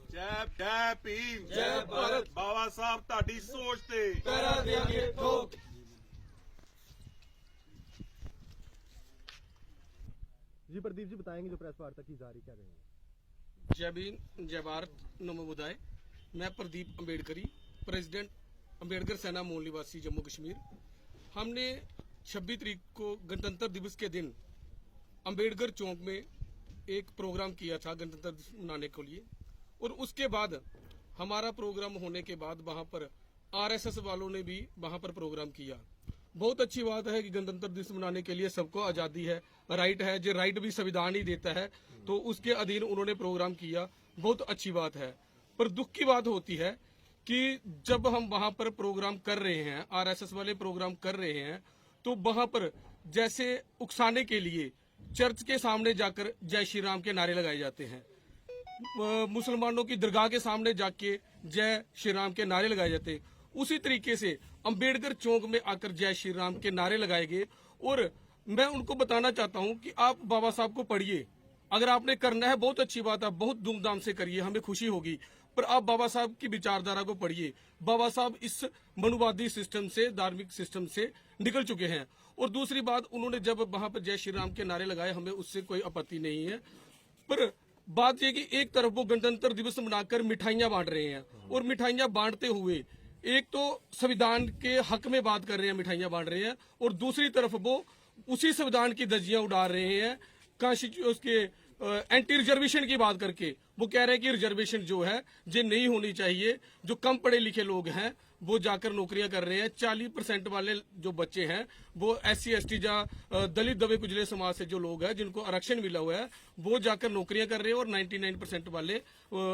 जय जय भीम जय भारत। बाबा साहब ਤੁਹਾਡੀ ਸੋਚ ਤੇ करा देंगे ठोक। जी प्रदीप जी बताएंगे जो प्रेस वार्ता की जा रही, क्या कहेंगे? जय भीम जय भारत नमो बुधाय। मैं प्रदीप अम्बेडकरी, प्रेसिडेंट अम्बेडकर सेना मूल निवासी जम्मू कश्मीर। हमने 26 तारीख को गणतंत्र दिवस के दिन अम्बेडकर चौक में एक प्रोग्राम किया था गणतंत्र दिवस मनाने के लिए, और उसके बाद हमारा प्रोग्राम होने के बाद वहां पर आरएसएस वालों ने भी वहां पर प्रोग्राम किया। बहुत अच्छी बात है कि गणतंत्र दिवस मनाने के लिए सबको आजादी है, राइट है, जो राइट भी संविधान ही देता है, तो उसके अधीन उन्होंने प्रोग्राम किया, बहुत अच्छी बात है। पर दुख की बात होती है कि जब हम वहां पर प्रोग्राम कर रहे हैं, आरएसएस वाले प्रोग्राम कर रहे हैं, तो वहां पर जैसे उकसाने के लिए चर्च के सामने जाकर जय श्री राम के नारे लगाए जाते हैं, मुसलमानों की दरगाह के सामने जाके जय श्री राम के नारे लगाए जाते हैं, उसी तरीके से अंबेडकर चौक में आकर जय श्री राम के नारे लगाए गए। और मैं उनको बताना चाहता हूं कि आप बाबा साहब को पढ़िए, अगर आपने करना है बहुत अच्छी बात है, बहुत धूमधाम से करिए, हमें खुशी होगी, पर आप बाबा साहब की विचारधारा को पढ़िए। बाबा साहब इस मनुवादी सिस्टम से, धार्मिक सिस्टम से निकल चुके हैं। और दूसरी बात, उन्होंने जब वहां पर जय श्री राम के नारे लगाए, हमें उससे कोई आपत्ति नहीं है, पर बात यह कि एक तरफ वो गणतंत्र दिवस मनाकर मिठाइयां बांट रहे हैं, और मिठाइयां बांटते हुए एक तो संविधान के हक में बात कर रहे हैं, मिठाइयां बांट रहे हैं, और दूसरी तरफ वो उसी संविधान की धज्जियां उड़ा रहे हैं, उसके एंटी रिजर्वेशन की बात करके वो कह रहे हैं कि रिजर्वेशन जो है ये नहीं होनी चाहिए, जो कम पढ़े लिखे लोग हैं वो जाकर नौकरियां कर रहे हैं। 40% वाले जो बच्चे हैं वो SC ST या दलित दबे कुचले समाज से जो लोग हैं जिनको आरक्षण मिला हुआ है वो जाकर नौकरियां कर रहे हैं, और 99% वाले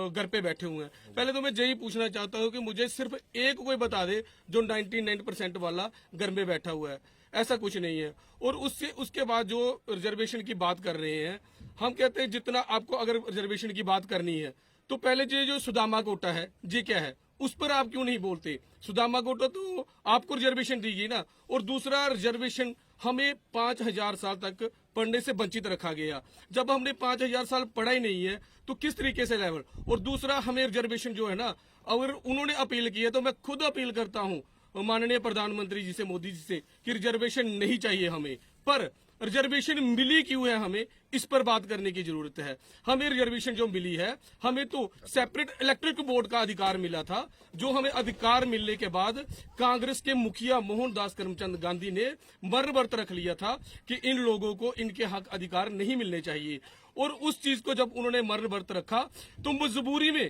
घर पे बैठे हुए हैं। पहले तो मैं यही पूछना चाहता हूं कि मुझे सिर्फ एक कोई बता दे जो 99% वाला घर में बैठा हुआ है, ऐसा कुछ नहीं है। और उसके बाद जो रिजर्वेशन की बात कर रहे हैं, हम कहते हैं जितना आपको अगर रिजर्वेशन की बात करनी है तो पहले जो सुदामा कोटा है ये क्या है, उस पर आप क्यों नहीं बोलते? सुदामा कोटा तो आपको रिजर्वेशन दी गई ना। और दूसरा, रिजर्वेशन हमें 5000 साल तक पढ़ने से वंचित रखा गया। जब हमने 5000 साल पढ़ा ही नहीं है तो किस तरीके से लेवल। और दूसरा, हमें रिजर्वेशन जो है ना, अगर उन्होंने अपील की है तो मैं खुद अपील करता हूं माननीय प्रधानमंत्री जी से, मोदी जी से, कि रिजर्वेशन नहीं चाहिए हमें, पर रिजर्वेशन मिली क्यों है हमें, इस पर बात करने की जरूरत है। हमें रिजर्वेशन जो मिली है, हमें तो सेपरेट इलेक्ट्रिक बोर्ड का अधिकार मिला था, जो हमें अधिकार मिलने के बाद कांग्रेस के मुखिया मोहनदास करमचंद गांधी ने मरण व्रत रख लिया था कि इन लोगों को इनके हक अधिकार नहीं मिलने चाहिए। और उस चीज को जब उन्होंने मरण व्रत रखा तो मजबूरी में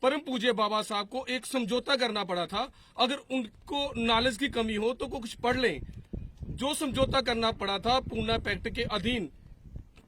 परम पूज्य बाबा साहब को एक समझौता करना पड़ा था। अगर उनको नॉलेज की कमी हो तो कुछ पढ़ लें। जो समझौता करना पड़ा था पूना पैक्ट के अधीन,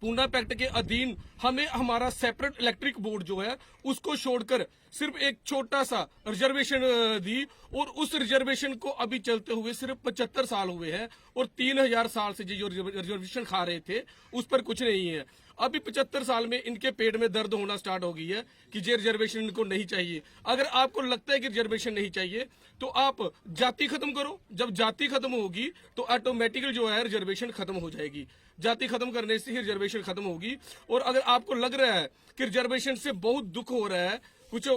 पूना पैक्ट के अधीन हमें हमारा सेपरेट इलेक्ट्रिक बोर्ड जो है उसको छोड़कर सिर्फ एक छोटा सा रिजर्वेशन दी, और उस रिजर्वेशन को अभी चलते हुए सिर्फ 75 साल हुए हैं, और 3000 साल से जो रिजर्वेशन खा रहे थे उस पर कुछ नहीं है। अभी 75 साल में इनके पेट में दर्द होना स्टार्ट हो गई है कि ये रिजर्वेशन इनको नहीं चाहिए। अगर आपको लगता है कि रिजर्वेशन नहीं चाहिए तो आप जाति खत्म करो। जब जाति खत्म होगी तो ऑटोमेटिकली जो है रिजर्वेशन खत्म हो जाएगी। जाति खत्म करने से ही रिजर्वेशन खत्म होगी। और अगर आपको लग रहा है कि रिजर्वेशन से बहुत दुख हो रहा है, कुछ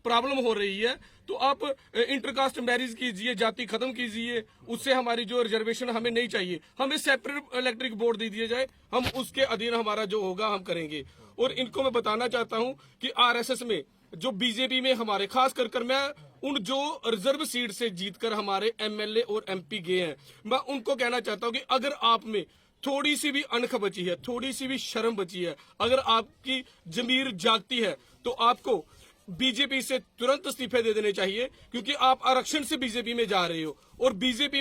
प्रॉब्लम हो रही है, तो आप इंटरकास्ट मैरिज कीजिए, जाति खत्म कीजिए, उससे हमारी जो रिजर्वेशन हमें नहीं चाहिए। हमें सेपरेट इलेक्ट्रिक बोर्ड दे दिया जाए, हम उसके अधीन हमारा जो होगा हम करेंगे। और इनको मैं बताना चाहता हूं कि आरएसएस में जो बीजेपी में हमारे, खास कर मैं उन जो रिजर्व सीट से जीतकर हमारे एमएलए और एमपी गए हैं, मैं उनको कहना चाहता हूं कि अगर आप में थोड़ी सी भी अणख बची है, थोड़ी सी भी शर्म बची है, अगर आपकी जमीर जागती है, तो आपको बीजेपी से तुरंत इस्तीफे दे देने चाहिए, क्योंकि आप आरक्षण से बीजेपी में जा रहे हो। और बीजेपी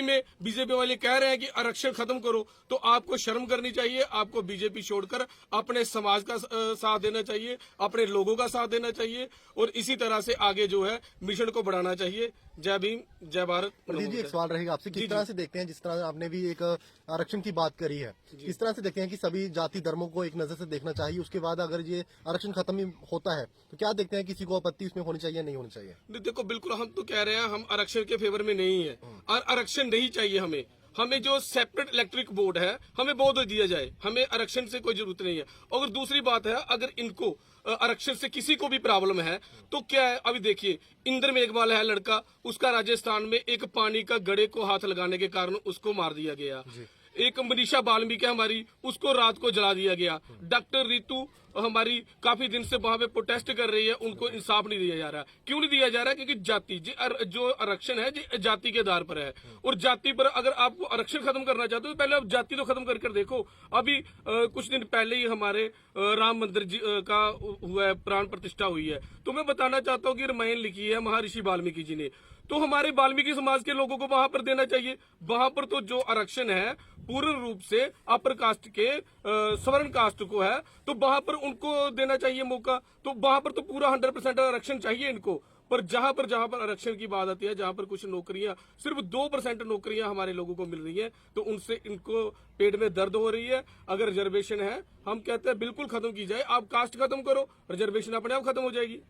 वाले कह रहे हैं कि आरक्षण खत्म करो, तो आपको शर्म करनी चाहिए। आपको बीजेपी छोड़कर अपने समाज का साथ देना चाहिए, अपने लोगों का साथ देना चाहिए, और इसी तरह से आगे जो है मिशन को बढ़ाना चाहिए। जय भीम जय भारत। प्रदीप जी एक सवाल रहेगा आपसे, किस तरह से देखते हैं, जिस तरह आपने भी एक आरक्षण की बात करी है, किस तरह से देखते हैं कि सभी जाति धर्मों को एक नजर से देखना चाहिए, उसके बाद अगर ये आरक्षण खत्म ही होता है तो क्या देखते हैं किसी को आपत्ति उसमें होनी चाहिए नहीं होनी चाहिए? देखो, बिल्कुल हम तो कह रहे हैं हम आरक्षण के फेवर में नहीं है, और आरक्षण नहीं चाहिए हमें। हमें जो सेपरेट इलेक्ट्रिक बोर्ड है हमें वो दे दिया जाए, हमें आरक्षण से कोई जरूरत नहीं है। और दूसरी बात है, अगर इनको आरक्षण से किसी को भी प्रॉब्लम है तो क्या है, अभी देखिए इंद्र मेघवाल है लड़का, उसका राजस्थान में एक पानी का गड़े को हाथ लगाने के कारण उसको मार दिया गया। एक मनीषा वाल्मीकि हमारी, उसको रात को जला दिया गया। डॉक्टर रितु हमारी काफी दिन से वहां पे प्रोटेस्ट कर रही है, उनको इंसाफ नहीं दिया जा रहा। क्यों नहीं दिया जा रहा? क्योंकि जाति जो आरक्षण है जी जाति के आधार पर है, और जाति पर अगर आपको आरक्षण खत्म करना चाहते हो तो पहले आप जाति तो खत्म कर देखो। अभी कुछ दिन पहले ही हमारे राम मंदिर जी का हुआ है, प्राण प्रतिष्ठा हुई है। तो मैं बताना चाहता हूँ कि रामायण लिखी है महर्षि वाल्मीकि जी ने, तो हमारे वाल्मीकि समाज के लोगों को वहां पर देना चाहिए। वहां पर तो जो आरक्षण है पूर्ण रूप से अपर कास्ट के सवर्ण कास्ट को है, तो वहां पर उनको देना चाहिए मौका। तो वहां पर तो पूरा 100% आरक्षण चाहिए इनको। पर जहां पर आरक्षण की बात आती है, जहां पर कुछ नौकरियां, सिर्फ 2% नौकरियां हमारे लोगों को मिल रही है, तो उनसे इनको पेट में दर्द हो रही है। अगर रिजर्वेशन है, हम कहते हैं बिल्कुल खत्म की जाए। आप कास्ट खत्म करो, रिजर्वेशन अपने आप खत्म हो जाएगी।